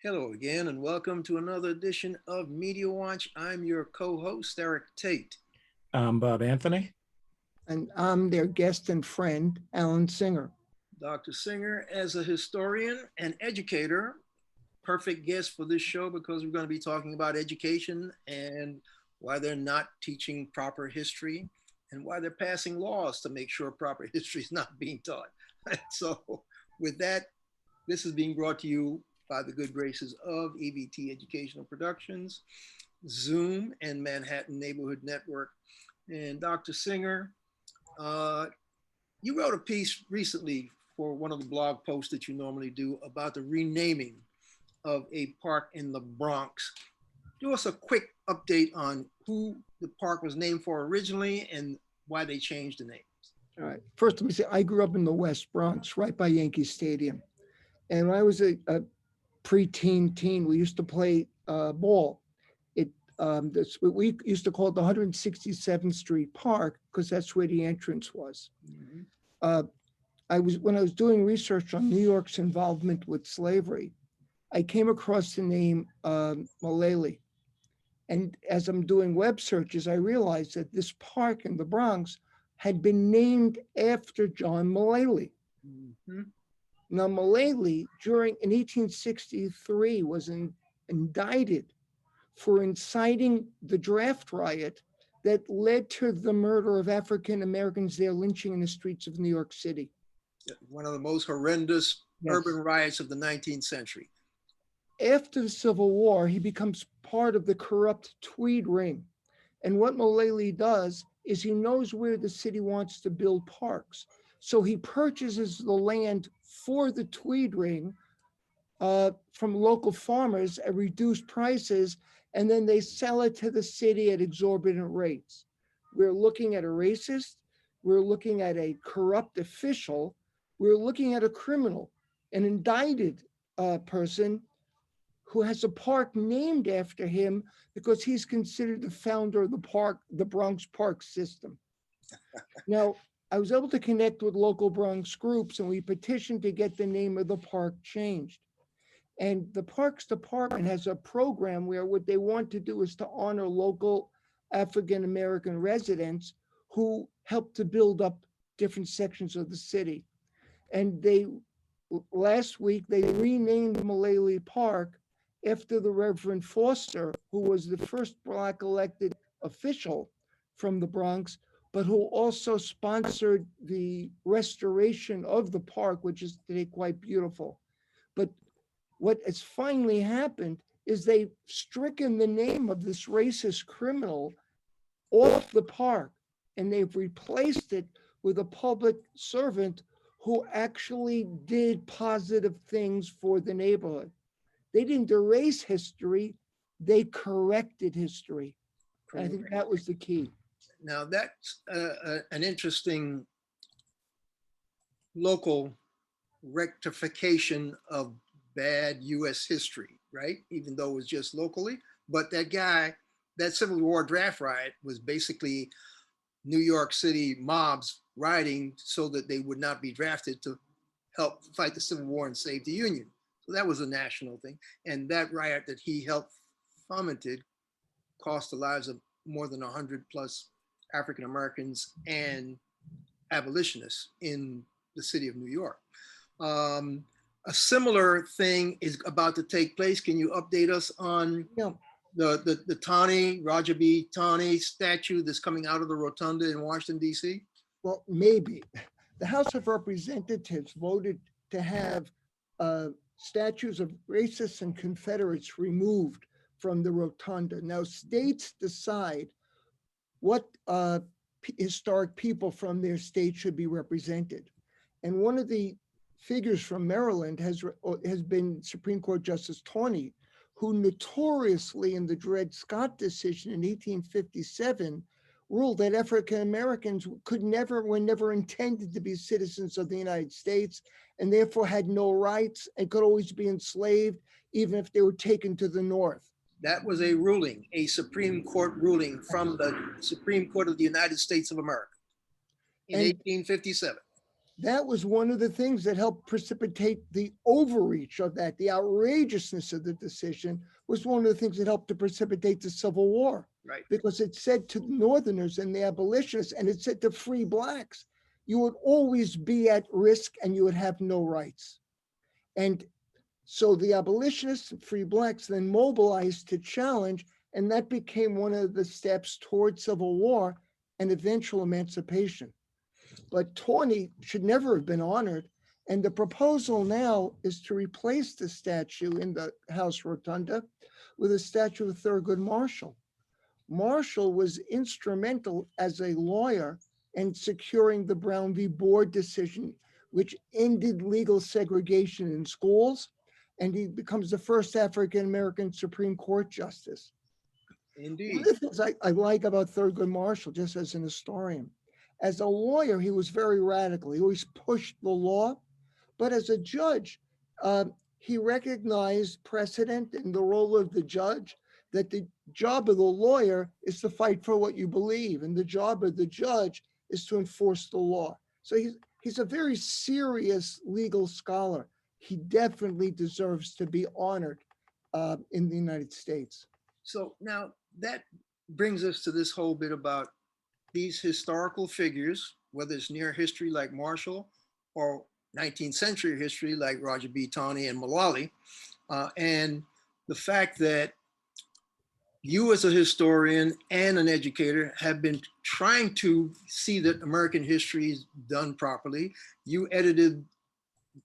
Hello again, and welcome to another edition of Media Watch. I'm your co-host, Eric Tait. I'm Bob Anthony. And I'm their guest and friend, Alan Singer. Dr. Singer, as a historian and educator, perfect guest for this show because we're going to be talking about education and why they're not teaching proper history and why they're passing laws to make sure proper history is not being taught. So with that, this is being brought to you by the good graces of EVT Educational Productions, Zoom, and Manhattan Neighborhood Network. And Dr. Singer, you wrote a piece recently for one of the blog posts that you normally do about the renaming of a park in the Bronx. Give us a quick update on who the park was named for originally and why they changed the name. All right. First, let me say, I grew up in the West Bronx, right by Yankee Stadium. And when I was a pre-teen, we used to play ball. We used to call it the 167th Street Park because that's where the entrance was. Mm-hmm. When I was doing research on New York's involvement with slavery, I came across the name Milley. And as I'm doing web searches, I realized that this park in the Bronx had been named after John Milley. Mm-hmm. Now, Milley, in 1863, was indicted for inciting the draft riot that led to the murder of African Americans, their lynching in the streets of New York City. One of the most horrendous urban riots of the 19th century. After the Civil War, he becomes part of the corrupt Tweed Ring. And what Milley does is he knows where the city wants to build parks. So he purchases the land for the Tweed Ring from local farmers at reduced prices, and then they sell it to the city at exorbitant rates. We're looking at a racist, we're looking at a corrupt official, we're looking at a criminal, an indicted person who has a park named after him because he's considered the founder of the Bronx Park system. Now, I was able to connect with local Bronx groups and we petitioned to get the name of the park changed. And the Parks Department has a program where what they want to do is to honor local African-American residents who helped to build up different sections of the city. And last week, they renamed Milley Park after the Reverend Foster, who was the first Black elected official from the Bronx, but who also sponsored the restoration of the park, which is today quite beautiful. But what has finally happened is they've stricken the name of this racist criminal off the park, and they've replaced it with a public servant who actually did positive things for the neighborhood. They didn't erase history, they corrected history. I think that was the key. Now that's an interesting local rectification of bad US history, right? Even though it was just locally, but that Civil War draft riot was basically New York City mobs rioting so that they would not be drafted to help fight the Civil War and save the Union. So that was a national thing. And that riot that he helped fomented cost the lives of more than 100 plus African Americans and abolitionists in the city of New York. A similar thing is about to take place. Can you update us on the Taney, Roger B. Taney statue that's coming out of the rotunda in Washington, D.C.? Well, maybe. The House of Representatives voted to have statues of racists and Confederates removed from the rotunda. Now, states decide what historic people from their state should be represented. And one of the figures from Maryland has been Supreme Court Justice Taney, who notoriously in the Dred Scott decision in 1857 ruled that African Americans were never intended to be citizens of the United States and therefore had no rights and could always be enslaved even if they were taken to the North. That was a ruling, a Supreme Court ruling from the Supreme Court of the United States of America in 1857. That was one of the things that helped precipitate the overreach of that. The outrageousness of the decision was one of the things that helped to precipitate the Civil War. Right. Because it said to Northerners and the abolitionists, and it said to free Blacks, you would always be at risk and you would have no rights. And so the abolitionists and free Blacks then mobilized to challenge, and that became one of the steps toward Civil War and eventual emancipation. But Tawney should never have been honored. And the proposal now is to replace the statue in the House Rotunda with a statue of Thurgood Marshall. Marshall was instrumental as a lawyer in securing the Brown v. Board decision, which ended legal segregation in schools, and he becomes the first African-American Supreme Court justice. Indeed. One of the things I like about Thurgood Marshall, just as an historian, as a lawyer, he was very radical. He always pushed the law, but as a judge, he recognized precedent and the role of the judge, that the job of the lawyer is to fight for what you believe, and the job of the judge is to enforce the law. So he's a very serious legal scholar. He definitely deserves to be honored in the United States. So now that brings us to this whole bit about these historical figures, whether it's near history like Marshall or 19th century history like Roger B. Taney and Milley, and the fact that you as a historian and an educator have been trying to see that American history is done properly. You edited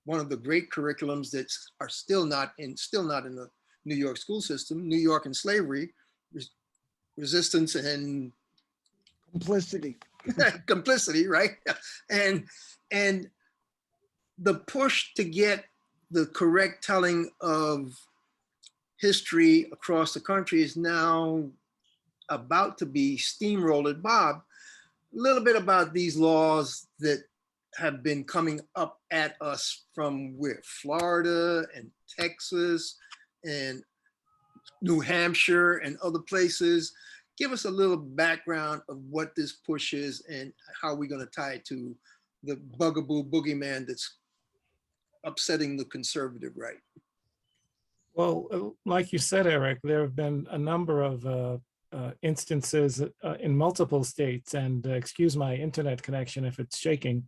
one of the great curriculums that are still not in the New York school system, New York and Slavery, Resistance and Complicity. Complicity, right? And the push to get the correct telling of history across the country is now about to be steamrolled. Bob, a little bit about these laws that have been coming up at us from where? Florida and Texas and New Hampshire and other places. Give us a little background of what this push is and how we're going to tie it to the bugaboo boogeyman that's upsetting the conservative right. Well, like you said, Eric, there have been a number of instances in multiple states, and excuse my internet connection if it's shaking,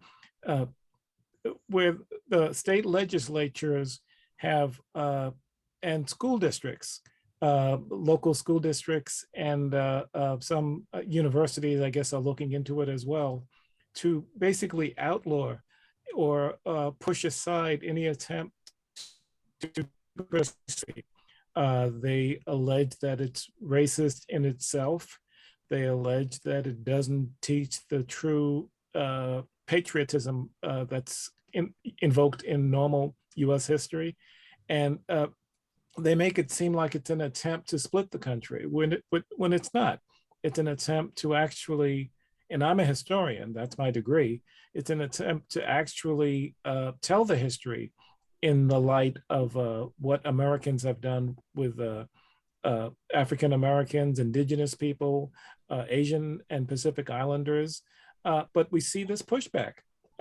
where the state legislatures have, and school districts, local school districts and some universities, I guess, are looking into it as well, to basically outlaw or push aside any attempt to they allege that it's racist in itself. They allege that it doesn't teach the true patriotism that's invoked in normal US history. And they make it seem like it's an attempt to split the country when it's not. It's an attempt to actually, and I'm a historian, that's my degree, it's an attempt to actually tell the history in the light of what Americans have done with African Americans, indigenous people, Asian and Pacific Islanders. But we see this pushback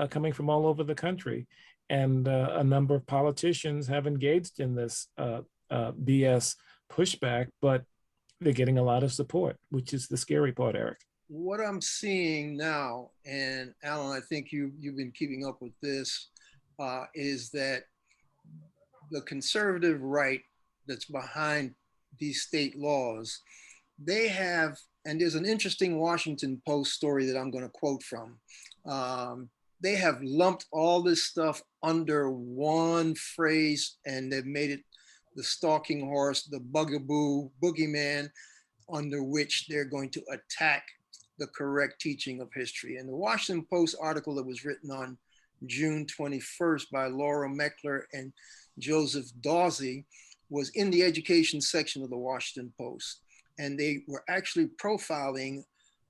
coming from all over the country. And a number of politicians have engaged in this BS pushback, but they're getting a lot of support, which is the scary part, Eric. What I'm seeing now, and Alan, I think you've been keeping up with this, is that the conservative right that's behind these state laws, they have, and there's an interesting Washington Post story that I'm going to quote from. They have lumped all this stuff under one phrase, and they've made it the stalking horse, the bugaboo, boogeyman, under which they're going to attack the correct teaching of history. And the Washington Post article that was written on June 21st by Laura Meckler and Joseph Dawsey was in the education section of the Washington Post. And they were actually profiling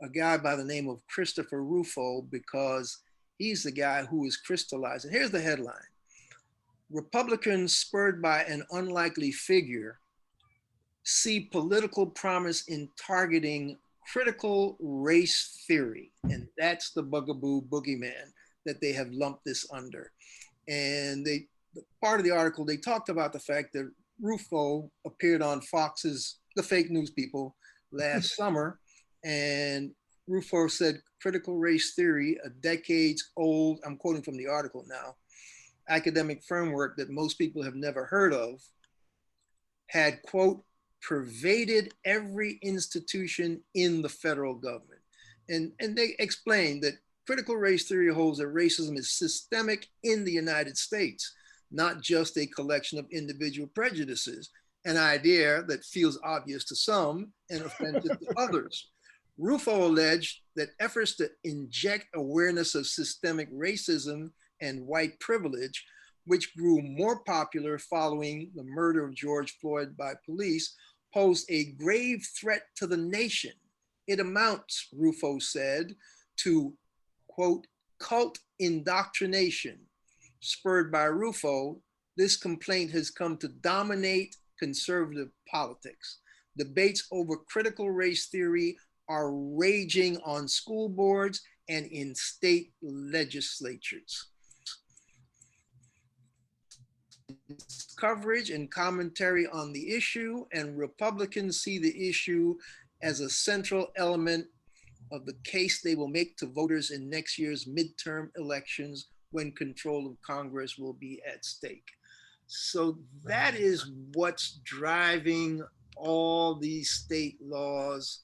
a guy by the name of Christopher Rufo because he's the guy who is crystallizing. Here's the headline: Republicans spurred by an unlikely figure see political promise in targeting critical race theory. And that's the bugaboo boogeyman. that they have lumped this under. And part of the article, they talked about the fact that Rufo appeared on Fox's The Fake News People last summer, and Rufo said critical race theory, a decades old, I'm quoting from the article now, academic framework that most people have never heard of, had, quote, pervaded every institution in the federal government. And they explained that critical race theory holds that racism is systemic in the United States, not just a collection of individual prejudices, an idea that feels obvious to some and offensive to others. Rufo alleged that efforts to inject awareness of systemic racism and white privilege, which grew more popular following the murder of George Floyd by police, posed a grave threat to the nation. It amounts, Rufo said, to, quote, cult indoctrination. Spurred by Rufo, this complaint has come to dominate conservative politics. Debates over critical race theory are raging on school boards and in state legislatures. Coverage and commentary on the issue, and Republicans see the issue as a central element of the case they will make to voters in next year's midterm elections when control of Congress will be at stake. So that is what's driving all these state laws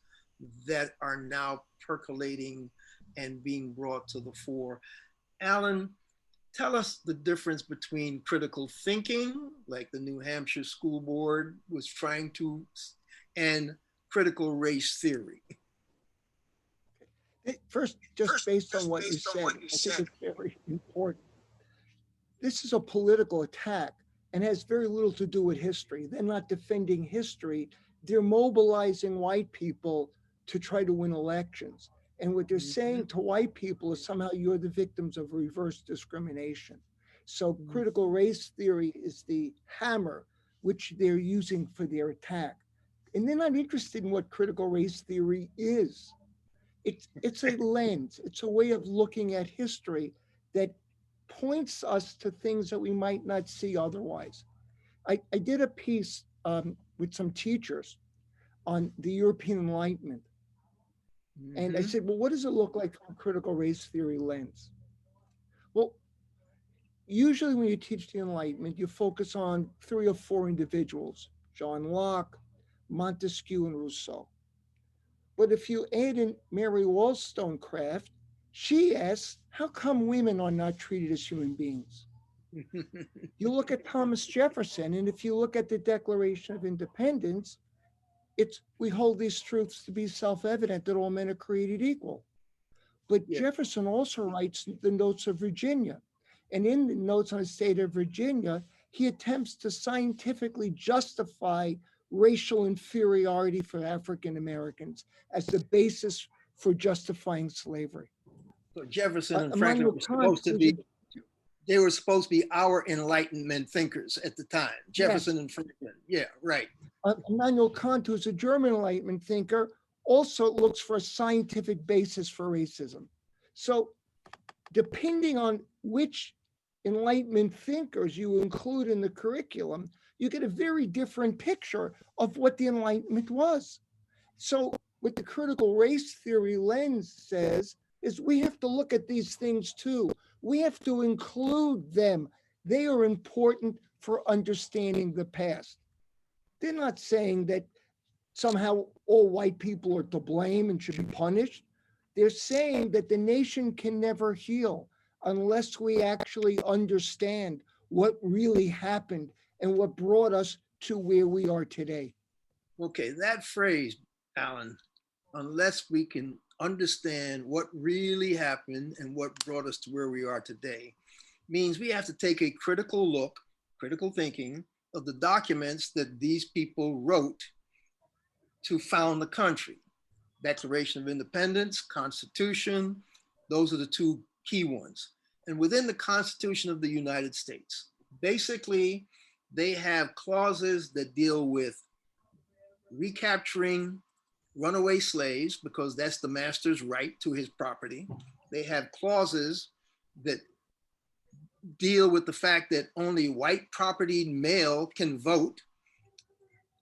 that are now percolating and being brought to the fore. Alan, tell us the difference between critical thinking, like the New Hampshire School Board was trying to, and critical race theory. First, based on what you said, I think it's very important. This is a political attack and has very little to do with history. They're not defending history. They're mobilizing white people to try to win elections. And what they're saying to white people is somehow you're the victims of reverse discrimination. So critical race theory is the hammer which they're using for their attack. And they're not interested in what critical race theory is. It's a lens, it's a way of looking at history that points us to things that we might not see otherwise. I did a piece with some teachers on the European Enlightenment. And I said, well, what does it look like from a critical race theory lens? Well, usually when you teach the Enlightenment, you focus on 3 or 4 individuals, John Locke, Montesquieu, and Rousseau. But if you add in Mary Wollstonecraft, she asks, how come women are not treated as human beings? You look at Thomas Jefferson, and if you look at the Declaration of Independence, we hold these truths to be self-evident that all men are created equal. But Jefferson also writes the Notes of Virginia. And in the Notes on the State of Virginia, he attempts to scientifically justify racial inferiority for African Americans as the basis for justifying slavery. So Jefferson and Franklin were supposed to be, they were supposed to be our Enlightenment thinkers at the time. Jefferson and Franklin, yeah, right. Immanuel Kant, who's a German Enlightenment thinker, also looks for a scientific basis for racism. So depending on which Enlightenment thinkers you include in the curriculum, you get a very different picture of what the Enlightenment was. So what the critical race theory lens says is we have to look at these things too. We have to include them. They are important for understanding the past. They're not saying that somehow all white people are to blame and should be punished. They're saying that the nation can never heal unless we actually understand what really happened and what brought us to where we are today. Okay, that phrase, Alan, unless we can understand what really happened and what brought us to where we are today, means we have to take a critical look, critical thinking, of the documents that these people wrote to found the country. Declaration of Independence, Constitution, those are the 2 key ones. And within the Constitution of the United States, basically, they have clauses that deal with recapturing runaway slaves, because that's the master's right to his property. They have clauses that deal with the fact that only white propertied male can vote.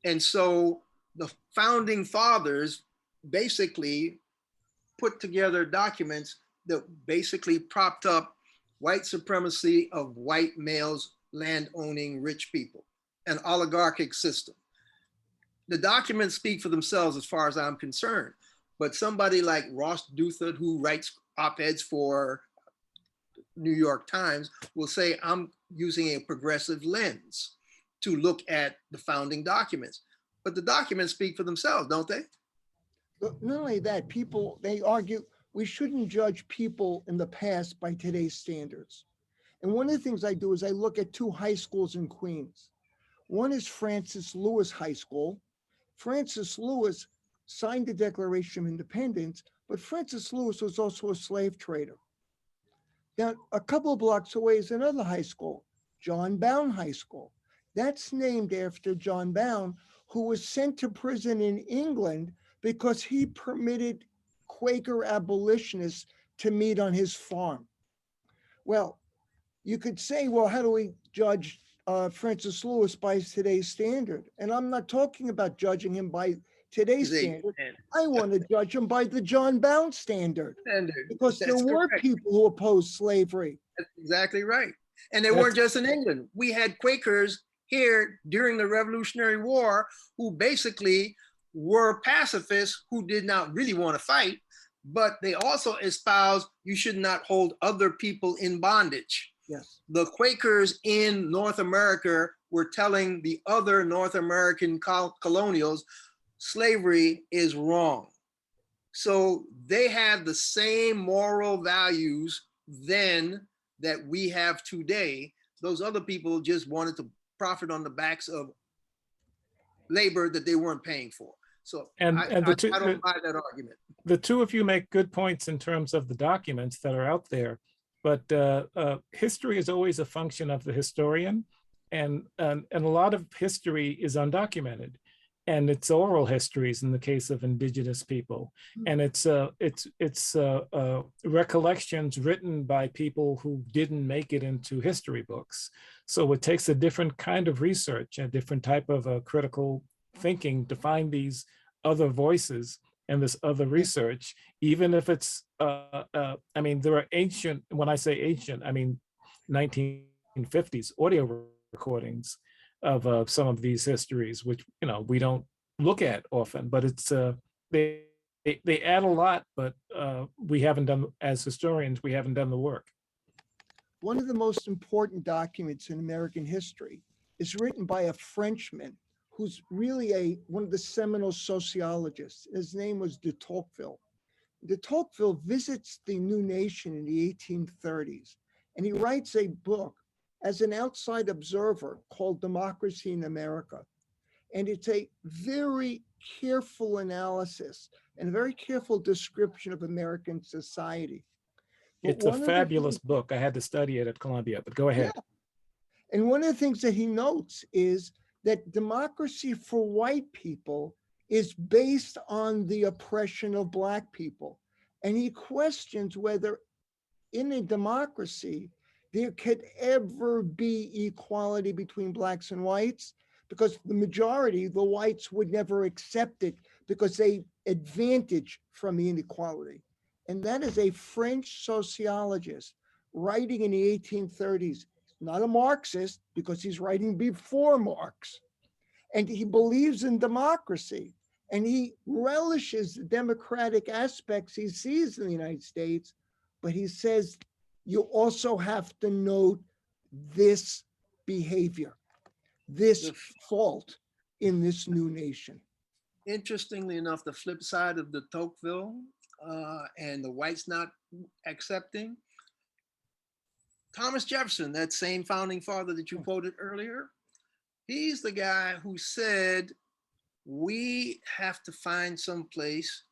And so the founding fathers basically put together documents that basically propped up white supremacy of white males, land owning rich people, an oligarchic system. The documents speak for themselves as far as I'm concerned, but somebody like Ross Douthat, who writes op-eds for New York Times, will say, I'm using a progressive lens to look at the founding documents. But the documents speak for themselves, don't they? Not only that, people, they argue we shouldn't judge people in the past by today's standards. And one of the things I do is I look at two high schools in Queens. One is Francis Lewis High School. Francis Lewis signed the Declaration of Independence, but Francis Lewis was also a slave trader. Now, a couple of blocks away is another high school, John Bown High School. That's named after John Bown, who was sent to prison in England because he permitted Quaker abolitionists to meet on his farm. Well, you could say, well, how do we judge Francis Lewis by today's standard? And I'm not talking about judging him by today's standard. I want to judge him by the John Bown standard. Because there were people who opposed slavery. That's exactly right. And they weren't just in England. We had Quakers here during the Revolutionary War who basically were pacifists who did not really want to fight, but they also espoused you should not hold other people in bondage. Yes. The Quakers in North America were telling the other North American colonials slavery is wrong. So they had the same moral values then that we have today. Those other people just wanted to profit on the backs of labor that they weren't paying for. So I don't buy that argument. The two of you make good points in terms of the documents that are out there, but history is always a function of the historian, and a lot of history is undocumented, and it's oral histories in the case of indigenous people, and it's recollections written by people who didn't make it into history books. So it takes a different kind of research, a different type of critical thinking to find these other voices and this other research, even if it's, I mean, there are ancient, when I say ancient, I mean 1950s audio recordings of some of these histories, which, you know, we don't look at often, but it's, they add a lot, but we haven't done, as historians, we haven't done the work. One of the most important documents in American history is written by a Frenchman who's really one of the seminal sociologists. His name was de Tocqueville. De Tocqueville visits the new nation in the 1830s, and he writes a book as an outside observer called Democracy in America. And it's a very careful analysis and a very careful description of American society. But it's a fabulous book. I had to study it at Columbia, but go ahead. Yeah. And one of the things that he notes is that democracy for white people is based on the oppression of Black people. And he questions whether in a democracy there could ever be equality between Blacks and whites, because the majority, the whites, would never accept it because they advantage from the inequality. And that is a French sociologist writing in the 1830s, not a Marxist, because he's writing before Marx. And he believes in democracy, and he relishes the democratic aspects he sees in the United States, but he says you also have to note this behavior, this fault in this new nation. Interestingly enough, the flip side of the Tocqueville and the whites not accepting, Thomas Jefferson, that same founding father that you quoted earlier, he's the guy who said, we have to find some place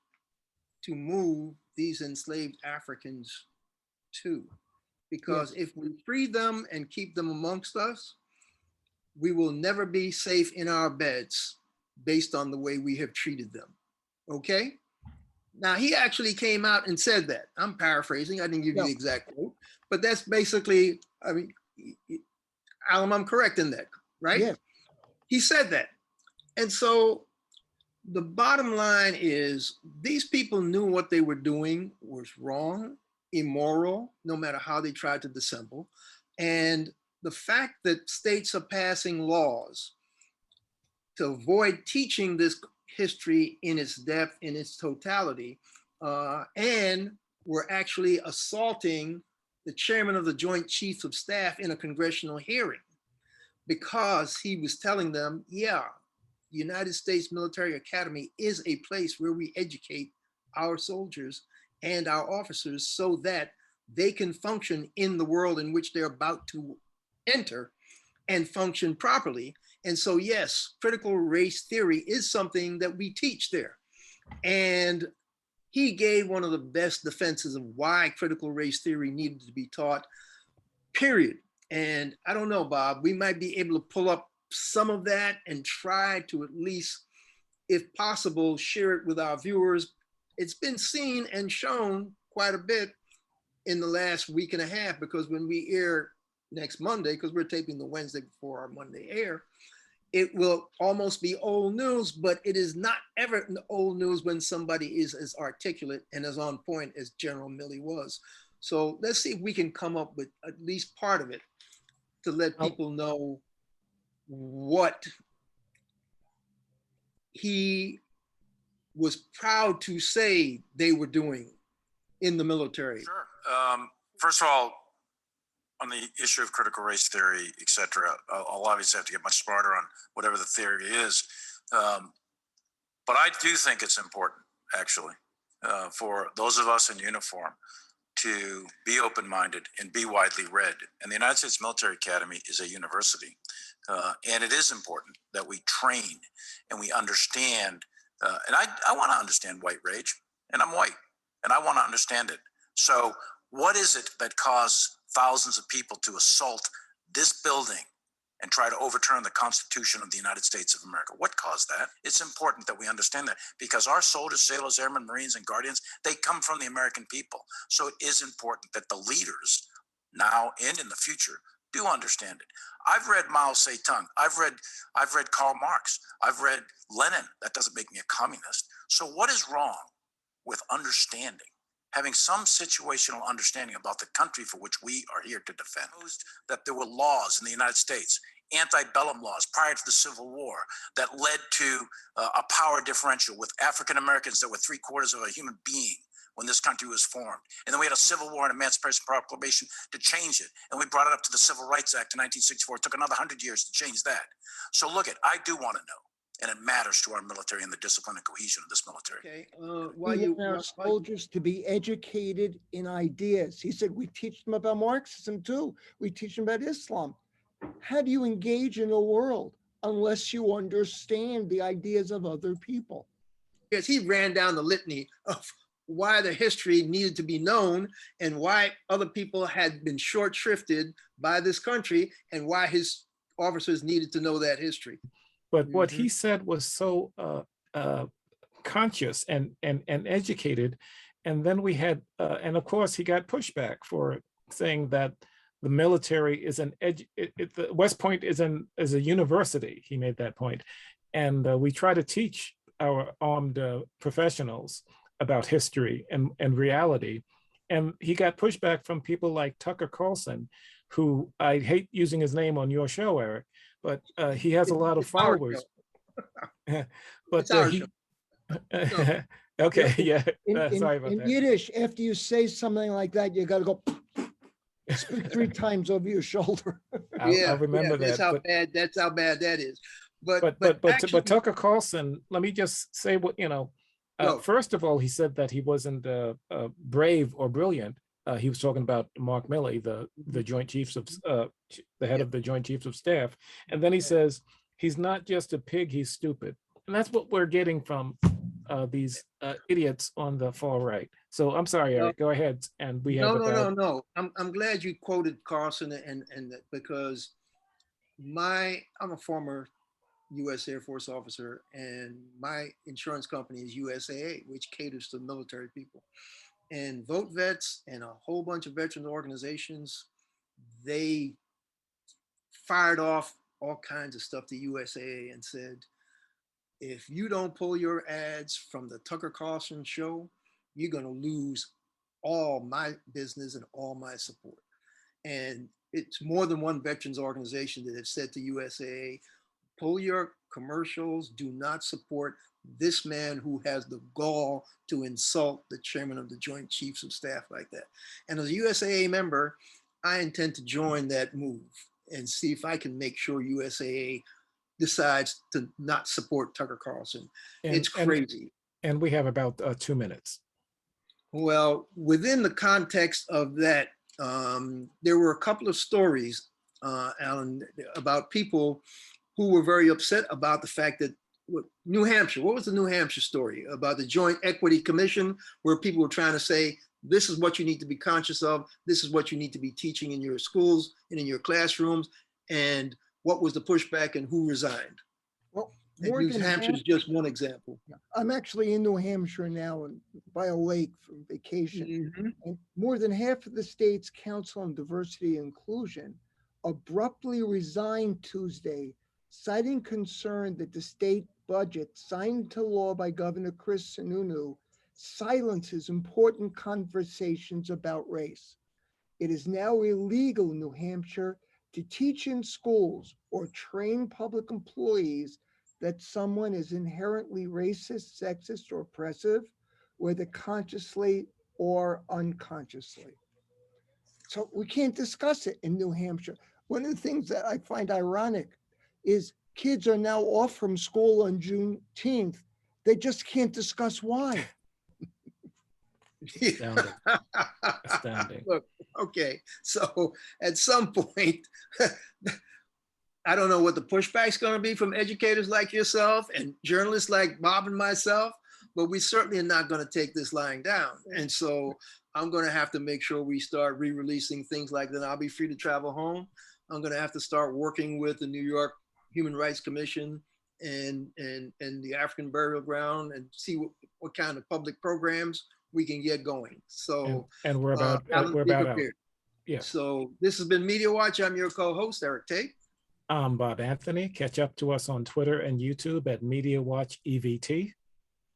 to move these enslaved Africans to, because if we free them and keep them amongst us, we will never be safe in our beds based on the way we have treated them. Okay? Now, he actually came out and said that. I'm paraphrasing, I didn't give you the exact quote, but that's basically, I mean, Alan, I'm correct in that, right? Yeah. He said that. And so the bottom line is these people knew what they were doing was wrong, immoral, no matter how they tried to dissemble. And the fact that states are passing laws to avoid teaching this history in its depth, in its totality, and we're actually assaulting the chairman of the Joint Chiefs of Staff in a congressional hearing because he was telling them, yeah, the United States Military Academy is a place where we educate our soldiers and our officers so that they can function in the world in which they're about to enter and function properly. And so, yes, critical race theory is something that we teach there. And he gave one of the best defenses of why critical race theory needed to be taught, period. And I don't know, Bob, we might be able to pull up some of that and try to at least, if possible, share it with our viewers. It's been seen and shown quite a bit in the last week and a half, because when we air next Monday, because we're taping the Wednesday before our Monday air, it will almost be old news, but it is not ever old news when somebody is as articulate and as on point as General Milley was. So let's see if we can come up with at least part of it to let people know what he was proud to say they were doing in the military. Sure. First of all, on the issue of critical race theory, et cetera, I'll obviously have to get much smarter on whatever the theory is. But I do think it's important, actually, for those of us in uniform to be open-minded and be widely read. And the United States Military Academy is a university. And it is important that we train and we understand. And I want to understand white rage, and I'm white, and I want to understand it. So what is it that caused thousands of people to assault this building and try to overturn the Constitution of the United States of America? What caused that? It's important that we understand that, because our soldiers, sailors, airmen, Marines, and Guardians, they come from the American people. So it is important that the leaders now and in the future do understand it. I've read Mao Zedong. I've read Karl Marx. I've read Lenin. That doesn't make me a communist. So what is wrong with understanding, having some situational understanding about the country for which we are here to defend? That there were laws in the United States, antebellum laws prior to the Civil War, that led to a power differential with African Americans that were 3/4 of a human being when this country was formed. And then we had a Civil War and Emancipation Proclamation to change it. And we brought it up to the Civil Rights Act in 1964. It took another 100 years to change that. So look, I do want to know. And it matters to our military and the discipline and cohesion of this military. Okay, We want our soldiers to be educated in ideas. He said we teach them about Marxism too. We teach them about Islam. How do you engage in the world unless you understand the ideas of other people? Yes, he ran down the litany of why the history needed to be known and why other people had been short shrifted by this country and why his officers needed to know that history. But what he said was so conscious and educated. And then we had, and of course he got pushback for saying that the military is West Point is a university. He made that point. And we try to teach our armed professionals about history and reality. And he got pushback from people like Tucker Carlson, who I hate using his name on your show, Eric, but he has a lot of followers. But okay, yeah. Sorry about that. In Yiddish, after you say something like that, you got to go speak 3 times over your shoulder. I'll remember that. That's how bad that is. But Tucker Carlson, let me just say what first of all, he said that he wasn't brave or brilliant. He was talking about Mark Milley, the Joint Chiefs of the head of the Joint Chiefs of Staff, and then he says he's not just a pig, he's stupid, and that's what we're getting from these idiots on the far right. So I'm sorry, Eric, go ahead. And we have no. I'm glad you quoted Carlson and because I'm a former U.S. Air Force officer, and my insurance company is USAA, which caters to military people. And Vote Vets and a whole bunch of veterans organizations, they fired off all kinds of stuff to USAA and said, if you don't pull your ads from the Tucker Carlson show, you're going to lose all my business and all my support. And it's more than one veterans organization that have said to USAA, pull your commercials, do not support this man who has the gall to insult the chairman of the Joint Chiefs of Staff like that. And as a USAA member, I intend to join that move and see if I can make sure USAA decides to not support Tucker Carlson. It's crazy. And we have about 2 minutes. Well, within the context of that, there were a couple of stories, Alan, about people who were very upset about the fact that New Hampshire, what was the New Hampshire story about the Joint Equity Commission, where people were trying to say, this is what you need to be conscious of, this is what you need to be teaching in your schools and in your classrooms, and what was the pushback and who resigned? Well, New Hampshire is just one example. I'm actually in New Hampshire now and by a lake for vacation. And more than half of the state's Council on Diversity and Inclusion abruptly resigned Tuesday, citing concern that the state budget signed into law by Governor Chris Sununu silences important conversations about race. It is now illegal in New Hampshire to teach in schools or train public employees that someone is inherently racist, sexist, or oppressive, whether consciously or unconsciously. So we can't discuss it in New Hampshire. One of the things that I find ironic is kids are now off from school on Juneteenth. They just can't discuss why. Astounding. Astounding. Look, okay, so at some point, I don't know what the pushback's going to be from educators like yourself and journalists like Bob and myself, but we certainly are not going to take this lying down. And so I'm going to have to make sure we start re-releasing things like that. I'll be free to travel home. I'm going to have to start working with the New York Human Rights Commission and the African Burial Ground and see what kind of public programs we can get going. So and we're about out. Yeah. So this has been Media Watch. I'm your co-host, Eric Tait. I'm Bob Anthony. Catch up to us on Twitter and YouTube at Media Watch EVT.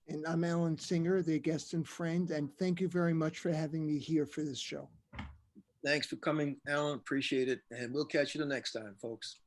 And I'm Alan Singer, the guest and friend, and thank you very much for having me here for this show. Thanks for coming, Alan. Appreciate it. And we'll catch you the next time, folks.